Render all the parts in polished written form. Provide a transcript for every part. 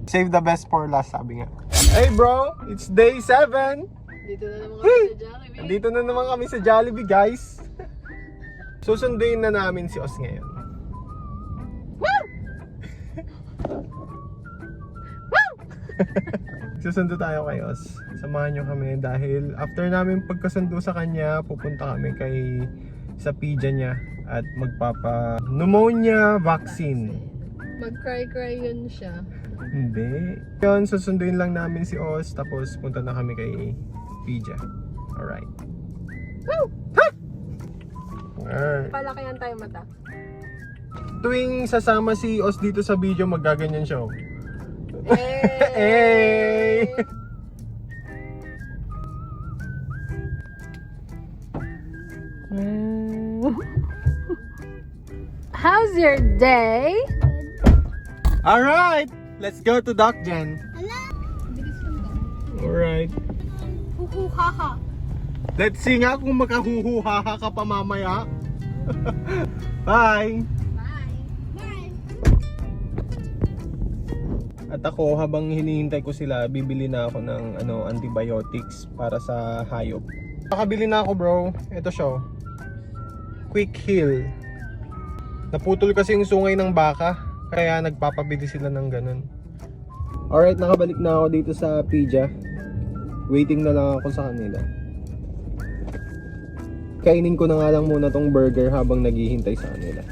Save the best for last, sabi nga. Hey bro, it's day 7. Dito na naman kami sa Jollibee. Dito na naman kami sa Jollibee, guys. Susunduin na namin si Os ngayon. Susundo tayo kay Os. Samahan nyo kami dahil after namin pagkasundo sa kanya, pupunta kami sa PIDYA niya at magpapa pneumonia vaccine. Mag-cry yun siya. Hindi. Yun, susunduin lang namin si Os tapos punta na kami kay PIDYA. Alright. Woo! Alright. Palakayan tayo mata. Tuwing sasama si Os dito sa video, maggaganyan siya. Hey! How's your day? Alright! Let's go to Doc Jen. Alright. Huhuhaha. Let's see nga kung makahuhuhaha ka pa mamaya. Bye! At ako, habang hinihintay ko sila, bibili na ako ng antibiotics para sa hayop. Nakabili na ako bro. Ito siya. Quick Heal. Naputol kasi yung sungay ng baka, kaya nagpapabili sila ng ganun. Alright, nakabalik na ako dito sa PIDYA. Waiting na lang ako sa kanila. Kainin ko na nga lang muna tong burger habang naghihintay sa kanila.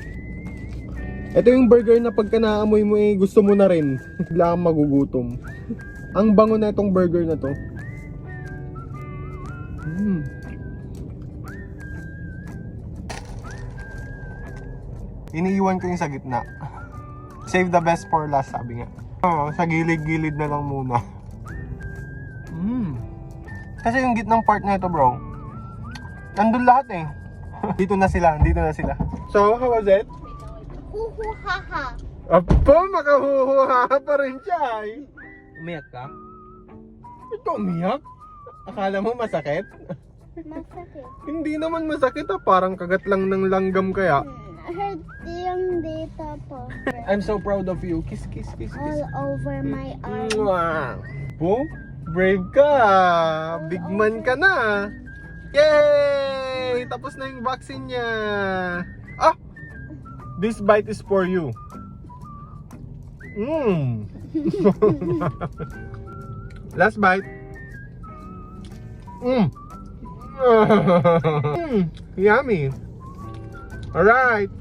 Ito yung burger na pagka naamoy mo gusto mo na rin. Bigla kang magugutom. Ang bango na itong burger na to. Iniiwan ko yung sa gitna. Save the best for last, sabi nga. Sa gilid-gilid na lang muna. Kasi yung gitnang part na ito bro, nandun lahat eh. Dito na sila. So, how was it? Huhuhaha. Apo, makahuhuhaha pa rin siya ay. Umiyak ka? Ito umiyak? Akala mo masakit? Masakit. Hindi naman masakit parang kagat lang ng langgam kaya. Hurt yung dito po. I'm so proud of you. Kiss, kiss, kiss, kiss. All over my arm. Mwah. Po, brave ka. Big man ka na. Yay! Tapos na yung vaccine niya. Ah! This bite is for you. Last bite. Yummy. Alright.